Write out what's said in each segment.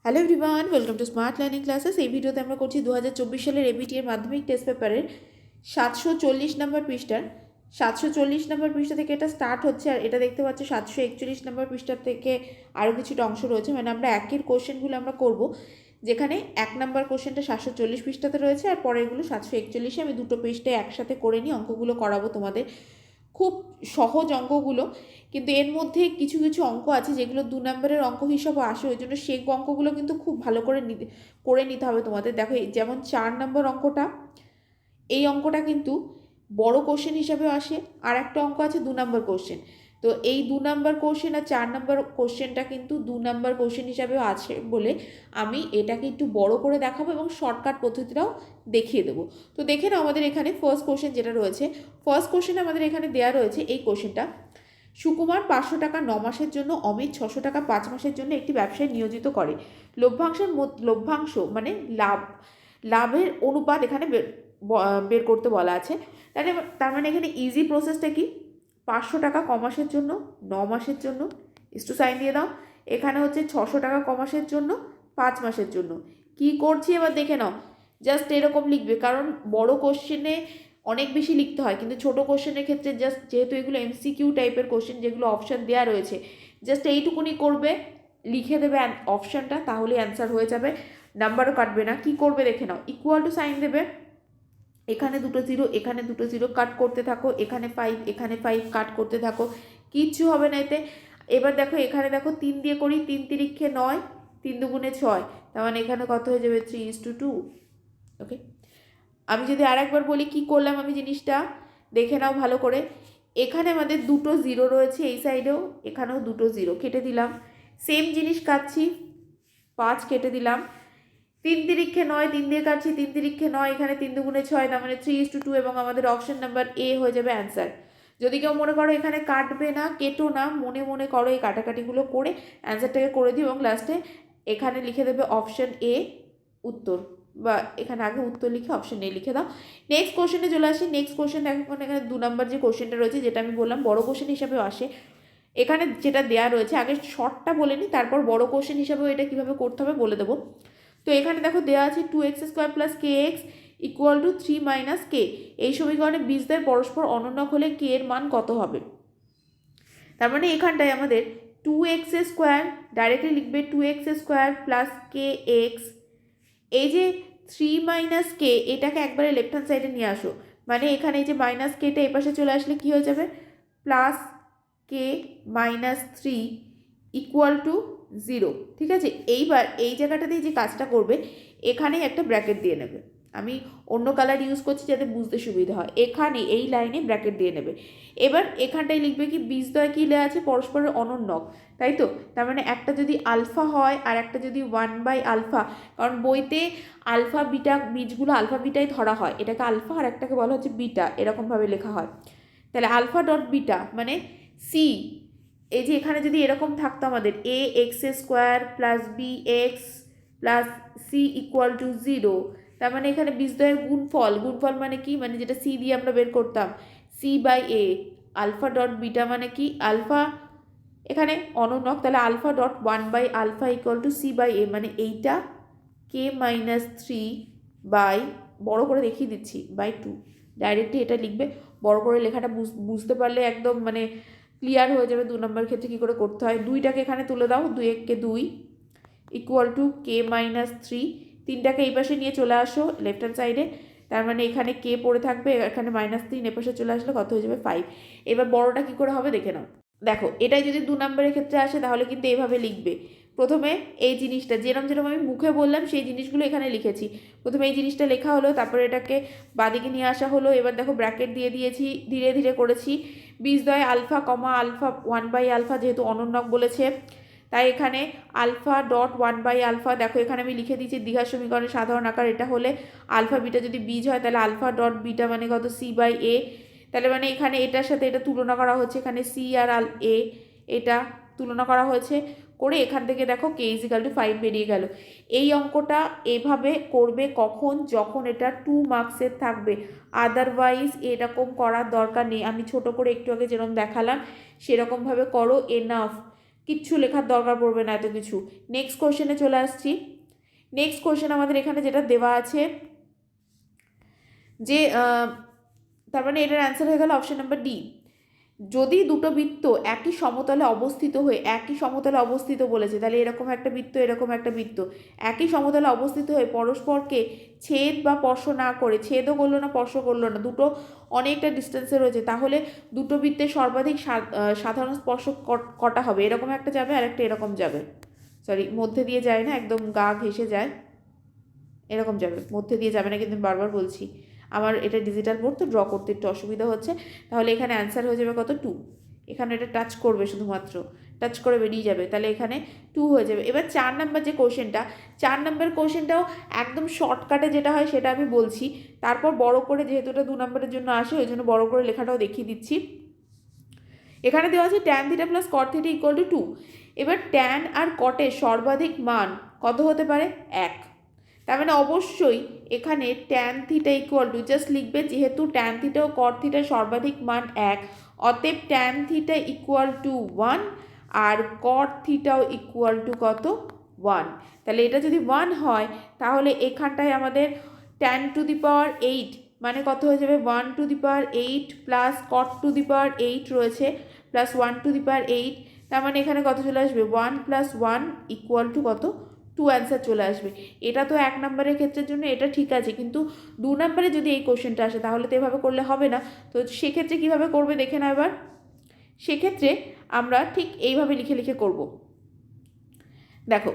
Hello everyone, welcome to smart learning classes. এই ভিডিওতে আমরা করছি 2024 সালের এবিটি এর মাধ্যমিক টেস্ট পেপারের 740 নম্বর পৃষ্ঠার 740 নম্বর পৃষ্ঠা থেকে এটা স্টার্ট হচ্ছে। আর এটা দেখতে পাচ্ছ 741 নম্বর পৃষ্ঠার থেকে আরও কিছুটা অংশ রয়েছে। মানে আমরা একের কোশ্চেনগুলো আমরা করব, যেখানে 1 নম্বর কোশ্চেনটা 740 পৃষ্ঠাতে রয়েছে আর পরেরগুলো 741। আমি দুটো পৃষ্ঠায় একসাথে করে নিয়ে অঙ্কগুলো করাবো তোমাদের। খুব সহজ অঙ্কগুলো, কিন্তু এর মধ্যে কিছু কিছু অঙ্ক আছে যেগুলো 2 নম্বরের অঙ্ক হিসাবে আসে, ওই জন্য সেই অঙ্কগুলো কিন্তু খুব ভালো করে নিতে হবে তোমাদের। দেখো, যেমন 4 নম্বর অঙ্কটা, এই অঙ্কটা কিন্তু বড় কোশ্চেন হিসাবেও আসে। আর একটা অঙ্ক আছে 2 নম্বর কোশ্চেন। তো এই 2 নম্বর কোশ্চেন আর 4 নম্বর কোশ্চেনটা কিন্তু 2 নম্বর কোশ্চেন হিসাবেও আছে বলে আমি এটাকে একটু বড় করে দেখাবো এবং শর্টকাট পদ্ধতিটাও দেখিয়ে দেবো। তো দেখে নাও, আমাদের এখানে ফার্স্ট কোশ্চেন যেটা রয়েছে, ফার্স্ট কোশ্চেনে আমাদের এখানে দেওয়া রয়েছে এই কোশ্চেনটা। সুকুমার 500 টাকা 9 মাসের জন্য, অমিত 600 টাকা 5 মাসের জন্য একটি ব্যবসায় নিয়োজিত করে। লভ্যাংশ মানে লাভের অনুপাত এখানে বের করতে বলা আছে। তার মানে এখানে ইজি প্রসেসটা কি, 500 টাকা ক মাসের জন্য, 9 মাসের জন্য, ইস্টু সাইন দিয়ে দাও। এখানে হচ্ছে 600 টাকা ক মাসের জন্য, 5 মাসের জন্য। কি করছি এবার দেখে নাও, জাস্ট এরকম লিখবে, কারণ বড় কোশ্চেনে অনেক বেশি লিখতে হয়, কিন্তু ছোটো কোশ্চেনের ক্ষেত্রে জাস্ট যেহেতু এগুলো এমসিকিউ টাইপের কোশ্চেন যেগুলো অপশান দেওয়া রয়েছে, জাস্ট এইটুকুনি করবে, লিখে দেবে অপশানটা, তাহলে অ্যান্সার হয়ে যাবে, নাম্বারও কাটবে না। কি করবে দেখে নাও, ইকুয়াল টু সাইন দেবে, এখানে দুটো জিরো, এখানে দুটো জিরো, কাট করতে থাকো, এখানে 5, এখানে 5, কাট করতে থাকো, কিচ্ছু হবে না এতে। এবার দেখো, এখানে দেখো 3 দিয়ে করি, 3 তিরিক্ষে 9, 3 দুগুণে 6, তার মানে এখানে কত হয়ে যাবে 3:2। ওকে, আমি যদি আর একবার বলি কি করলাম আমি জিনিসটা দেখে নাও ভালো করে। এখানে আমাদের দুটো জিরো রয়েছে, এই সাইডেও এখানেও দুটো জিরো, কেটে দিলাম। সেম জিনিস কাটছি, 5 কেটে দিলাম। 3 তিরিক্ষে 9, 3 দিয়ে কাটছি, 3 তিরিক্ষে 9, এখানে 3 দুগুণে 6, তার মানে 3:2 এবং আমাদের অপশন নাম্বার এ হয়ে যাবে অ্যান্সার। যদি কেউ মনে করো এখানে কাটবে না, কেটো না, মনে মনে করো এই কাটাকাটিগুলো করে অ্যান্সারটাকে করে দিও এবং লাস্টে এখানে লিখে দেবে অপশন এ উত্তর, বা এখানে আগে উত্তর লিখে অপশন এ লিখে দাও। নেক্সট কোশ্চেনে চলে আসি। নেক্সট কোশ্চেন দেখো, এখানে 2 নম্বর যে কোশ্চেনটা রয়েছে, যেটা আমি বললাম বড় কোশ্চেন হিসাবেও আসে, এখানে যেটা দেওয়া রয়েছে আগে শর্টটা বলে নিই, তারপর বড় কোশ্চেন হিসাবেও এটা কীভাবে করতে হবে বলে দেবো। তো এখানে দেখো দেওয়া আছে 2x² + kx = 3 - k। এই সমীকরণে বীজদ্বয় পরস্পর অনন্যক হলে k এর মান কত হবে। তার মানে এখানটায় আমাদের 2x² ডাইরেক্টলি লিখবে 2x² + kx, এই যে 3 - k এটাকে একবারে লেফট হ্যান্ড সাইডে নিয়ে আসো, মানে এখানে এই যে -kটা এপাশে চলে আসলে কি হয়ে যাবে, +k - 3 = 0। ঠিক আছে, এইবার এই জায়গাটাতেই যে কাজটা করবে, এখানেই একটা ব্র্যাকেট দিয়ে নেবে। আমি অন্য কালার ইউজ করছি যাতে বুঝতে সুবিধা হয়, এখানে এই লাইনে ব্র্যাকেট দিয়ে নেবে। এবার এখানটায় লিখবে কি, বীজদ্বয় কী লেখা আছে, পরস্পরের অনন্যক, তাই তো। তার মানে একটা যদি আলফা হয় আর একটা যদি 1/α, কারণ বইতে আলফা বিটা বীজগুলো আলফা বিটাই ধরা হয়, এটাকে আলফা আর একটাকে বলা হচ্ছে বিটা, এরকমভাবে লেখা হয়। তাহলে আলফা ডট বিটা মানে সি, এই যে এখানে যদি এরকম থাকতো আমাদের ax² + bx + c = 0, তার মানে এখানে বীজদ্বয়ের গুণফল মানে কি, মানে যেটা সি দিয়ে আমরা বের করতাম, c/a। আলফা ডট বিটা মানে কি, আলফা এখানে অনন্যক, তাহলে আলফা ডট 1/α = c/a, মানে এইটা k - 3 বাই, বড় করে দেখিয়ে দিচ্ছি, /2। ডাইরেক্টলি এটা লিখবে, বড় করে লেখাটা বুঝতে পারলে একদম মানে ক্লিয়ার হয়ে যাবে 2 নম্বর ক্ষেত্রে কী করে করতে হয়। 2টাকে এখানে তুলে দাও, 2 × 2 = k - 3। 3টাকে এই পাশে নিয়ে চলে আসো লেফট হ্যান্ড সাইডে, তার মানে এখানে কে পড়ে থাকবে, এখানে -3 এপাশে চলে আসলে কত হয়ে যাবে 5। এবার বড়টা কী করে হবে দেখে নাও। দেখো, এটাই যদি 2 নম্বরের ক্ষেত্রে আসে তাহলে কিন্তু এইভাবে লিখবে। প্রথমে এই জিনিসটা যেরকম আমি মুখে বললাম সেই জিনিসগুলো এখানে লিখেছি। প্রথমে এই জিনিসটা লেখা হলো, তারপরে এটাকে বাদিকে নিয়ে আসা হলো। এবার দেখো ব্র্যাকেট দিয়ে দিয়েছি, ধীরে ধীরে করেছি। বীজদ্বয় আলফা, আলফা 1/α, যেহেতু অনন্যক বলেছে তাই এখানে আলফা ডট 1/α। দেখো এখানে আমি লিখে দিয়েছি দ্বিঘাত সমীকরণের সাধারণ আকার, এটা হলে আলফা বিটা যদি বীজ হয় তাহলে আলফা ডট বিটা মানে কত, c/a। তাহলে মানে এখানে এটার সাথে এটা তুলনা করা হচ্ছে, এখানে সি আর a এটা তুলনা করা হয়েছে, করে এখান থেকে দেখো k = 5 বেরিয়ে গেল। এই অঙ্কটা এভাবে করবে কখন, যখন এটা 2 মার্কসের থাকবে, আদারওয়াইজ এরকম করার দরকার নেই। আমি ছোট করে একটু আগে যেরকম দেখালাম সেরকমভাবে করো, এনাফ। কিচ্ছু লেখার দরকার পড়বে না এত কিছু। নেক্সট কোশ্চেনে চলে আসছি। নেক্সট কোশ্চেন আমাদের এখানে যেটা দেওয়া আছে যে তার মানে এটার অ্যান্সার হয়ে গেল অপশন নাম্বার ডি। যদি দুটো বৃত্ত একই সমতলে অবস্থিত হয়ে একই সমতলে অবস্থিত বলেছে, তাহলে এরকম একটা বৃত্ত এরকম একটা বৃত্ত একই সমতলে অবস্থিত হয়ে পরস্পরকে ছেদ বা স্পর্শ না করে, ছেদও করলো না স্পর্শ করলো না, দুটো অনেকটা ডিস্টেন্সে রয়েছে, তাহলে দুটো বৃত্তের সর্বাধিক সাধারণ স্পর্শ কটা হবে? এরকম একটা যাবে আর একটা এরকম যাবে, সরি মধ্যে দিয়ে যায় না, একদম গা ঘেঁষে যায়, এরকম যাবে, মধ্যে দিয়ে যাবে না, কিন্তু আমি বারবার বলছি আমার এটা ডিজিটাল বোর্ড তো ড্র করতে একটু অসুবিধা হচ্ছে। তাহলে এখানে অ্যান্সার হয়ে যাবে কত? 2। এখানে এটা টাচ করবে, শুধুমাত্র টাচ করে বেরিয়ে যাবে, তাহলে এখানে 2 হয়ে যাবে। এবার 4 নাম্বার যে কোশ্চেনটা, 4 নাম্বার কোশ্চেনটাও একদম শর্টকাটে যেটা হয় সেটা আমি বলছি, তারপর বড় করে, যেহেতু এটা 2 নাম্বারের জন্য আসে ওই জন্য বড় করে লেখাটাও দেখিয়ে দিচ্ছি। এখানে দেওয়া আছে ট্যান থিটা প্লাস কট থিটা ইকুয়াল টু 2। এবার ট্যান আর কটের সর্বাধিক মান কত হতে পারে? 1। তার মানে অবশ্যই এখানে tan theta equal two, just লিখবে যেহেতু ট্যান থিটা ও কট থিটার সর্বাধিক মান 1, অতএব ট্যান থিটা ইকুয়াল টু 1 আর কট থিটাও ইকুয়াল টু কত? 1। তাহলে এটা যদি 1 হয় তাহলে এখানটায় আমাদের ট্যান টু দি পাওয়ার 8 মানে কত হয়ে যাবে? 1 to the power 8 plus cot to the power 8 রয়েছে প্লাস 1 টু দি পাওয়ার 8, তার মানে এখানে কত চলে আসবে? 1 প্লাস 1 ইকুয়াল টু কত? 2 অ্যান্সার চলে আসবে। এটা তো 1 নম্বরের ক্ষেত্রের জন্য এটা ঠিক আছে, কিন্তু 2 নম্বরে যদি এই কোশ্চেনটা আসে তাহলে তো এভাবে করলে হবে না। তো সেক্ষেত্রে কীভাবে করবে দেখে নাও এবার। সেক্ষেত্রে আমরা ঠিক এইভাবে লিখে লিখে করব। দেখো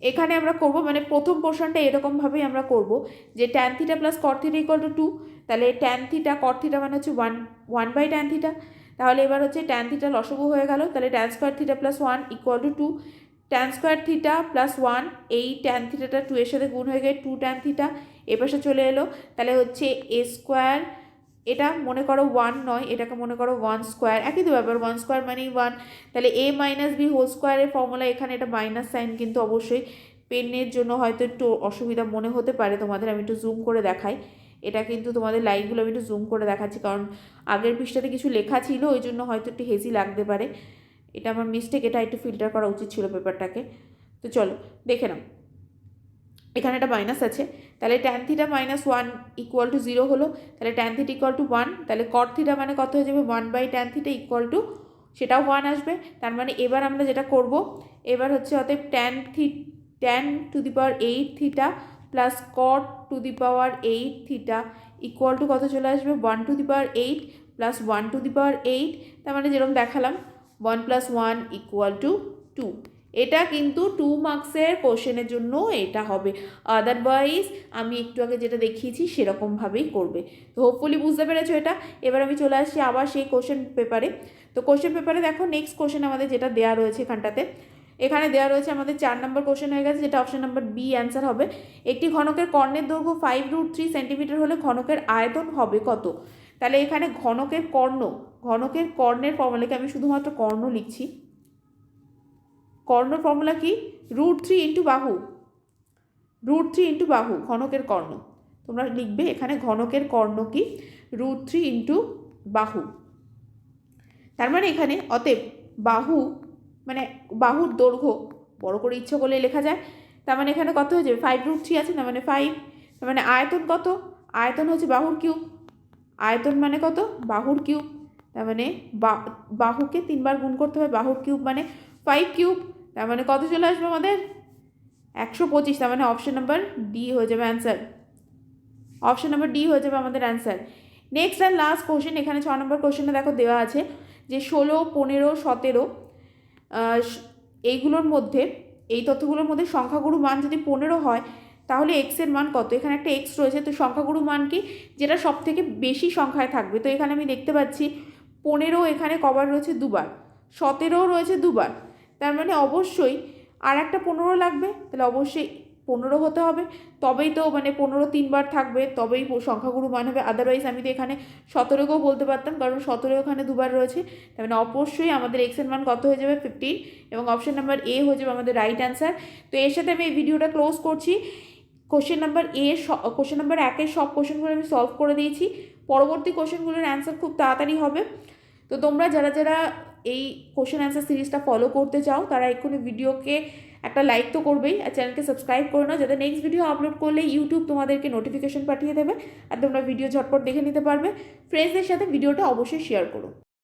এখানে আমরা করব, মানে প্রথম পোর্শনটা এরকমভাবেই আমরা করব যে ট্যান থিটা প্লাস কট থিটা ইকুয়াল টু 2, তাহলে ট্যান থিটা কট থিটা মানে হচ্ছে 1 বাই ট্যান থিটা, তাহলে এবার হচ্ছে ট্যান থিটা লসগু হয়ে গেল, তাহলে tan square theta plus 1 equal to 2, tan square theta plus 1, এই ট্যান থিটাটা 2 এর সাথে গুণ হয়ে গিয়ে 2 ট্যান থিটা এপাশে চলে এলো, তাহলে হচ্ছে এ স্কোয়ার, এটা মনে করো 1 নয়, এটাকে মনে করো 1 স্কোয়ার, একই তো ব্যাপার, 1 স্কোয়ার মানেই 1, তাহলে এ মাইনাস বি হোল স্কোয়ারের ফর্মুলা, এখানে এটা মাইনাস সাইন কিন্তু অবশ্যই পেনের জন্য হয়তো একটু অসুবিধা মনে হতে পারে তোমাদের, আমি একটু জুম করে দেখাই, এটা কিন্তু তোমাদের লাইনগুলো আমি একটু জুম করে দেখাচ্ছি, কারণ আগের পৃষ্ঠাতে কিছু লেখা ছিল ওই জন্য হয়তো একটু হেজি লাগতে পারে, এটা আমার মিস্টেক, এটা একটু ফিল্টার করা উচিত ছিল পেপারটাকে। তো চলো দেখে নাও, এখানে একটা মাইনাস আছে, তাহলে tan theta minus 1 equal to 0 হলো, তাহলে ট্যান থিটা ইকুয়াল টু 1, তাহলে কট থিটা মানে কত হয়ে যাবে? 1 by tan theta equal to, সেটাও 1 আসবে, তার মানে এবার আমরা যেটা করব, এবার হচ্ছে অতএব tan to the power 8 theta plus cot to the power 8 theta equal to কত চলে আসবে? 1 to the power 8 plus 1 to the power 8, তার মানে যেরকম দেখালাম 1 প্লাস 1 ইকুয়াল টু 2। এটা কিন্তু 2 মার্কসের কোশ্চেনের জন্য এটা হবে, আদারওয়াইজ আমি একটু আগে যেটা দেখিয়েছি সেরকমভাবেই করবে। তো হোপফুলি বুঝতে পেরেছো এটা। এবার আমি চলে আসছি আবার সেই কোশ্চেন পেপারে। তো কোশ্চেন পেপারে দেখো নেক্সট কোশ্চেন আমাদের যেটা দেওয়া রয়েছে এখানটাতে, এখানে দেওয়া রয়েছে আমাদের 4 নম্বর কোশ্চেন হয়ে গেছে, যেটা অপশন নাম্বার বি অ্যান্সার হবে। একটি ঘনকের কর্ণের দৈর্ঘ্য 5√3 সেন্টিমিটার হলে ঘনকের আয়তন হবে কত? তাহলে এখানে ঘনকের কর্ণের ফর্মুলাকে আমি শুধুমাত্র কর্ণ লিখছি, কর্ণ ফর্মুলা কি? √3 ইন্টু বাহু, √3 ইন্টু বাহু, ঘনকের কর্ণ তোমরা লিখবে এখানে, ঘনকের কর্ণ কি? √3 ইন্টু বাহু, তার মানে এখানে অতএব বাহু মানে বাহুর দৈর্ঘ্য বড় করে ইচ্ছে করলে লেখা যায়, তার মানে এখানে কত হয়ে যাবে? 5√3 আছে না, মানে 5, তার মানে আয়তন কত? আয়তন হচ্ছে বাহুর কিউব, আয়তন মানে কত? বাহুর কিউব, তার মানে বাহুকে 3 বার গুণ করতে হবে, বাহুর কিউব মানে 5 কিউব, তার মানে কত চলে আসবে আমাদের? 125, তার মানে অপশন নাম্বার ডি হয়ে যাবে অ্যান্সার, অপশন নাম্বার ডি হয়ে যাবে আমাদের answer. Next and last question, এখানে 6 নম্বর কোশ্চেনে দেখো দেওয়া আছে যে 16, 15, 17 এইগুলোর মধ্যে, এই তথ্যগুলোর মধ্যে সংখ্যাগুরু মান যদি 15 হয় তাহলে এক্সের মান কত? এখানে একটা এক্স রয়েছে, তো সংখ্যাগুরু মান কি? যেটা সব থেকে বেশি সংখ্যায় থাকবে, তো এখানে আমি দেখতে পাচ্ছি 15 এখানে কবার রয়েছে? 2 বার, 17ও রয়েছে 2 বার, তার মানে অবশ্যই আর একটা 15 লাগবে, তাহলে অবশ্যই 15 হতে হবে, তবেই তো মানে 15 3 বার থাকবে, তবেই সংখ্যাগুরু মান হবে, আদারওয়াইজ আমি তো এখানে 17কেও বলতে পারতাম, কারণ 17 এখানে 2 বার রয়েছে, তার মানে অবশ্যই আমাদের এক্সের মান কত হয়ে যাবে? 15, এবং অপশন নাম্বার এ হয়ে যাবে আমাদের রাইট অ্যান্সার। তো এর সাথে আমি এই ভিডিওটা ক্লোজ করছি। কোশ্চেন নাম্বার 1-এর সব কোশ্চেনগুলো আমি সলভ করে দিয়েছি, পরবর্তী কোশ্চেনগুলোর অ্যান্সার খুব তাড়াতাড়ি হবে। তো তোমরা যারা যারা এই কোশ্চেন অ্যান্সার সিরিজটা ফলো করতে চাও তারা এক্ষুনি ভিডিওকে একটা লাইক তো করবেই, আর চ্যানেলকে সাবস্ক্রাইব করে নাও, যাতে নেক্সট ভিডিও আপলোড করলে ইউটিউব তোমাদেরকে নোটিফিকেশন পাঠিয়ে দেবে আর তোমরা ভিডিও ঝটপট দেখে নিতে পারবে। ফ্রেন্ডসদের সাথে ভিডিওটা অবশ্যই শেয়ার করো।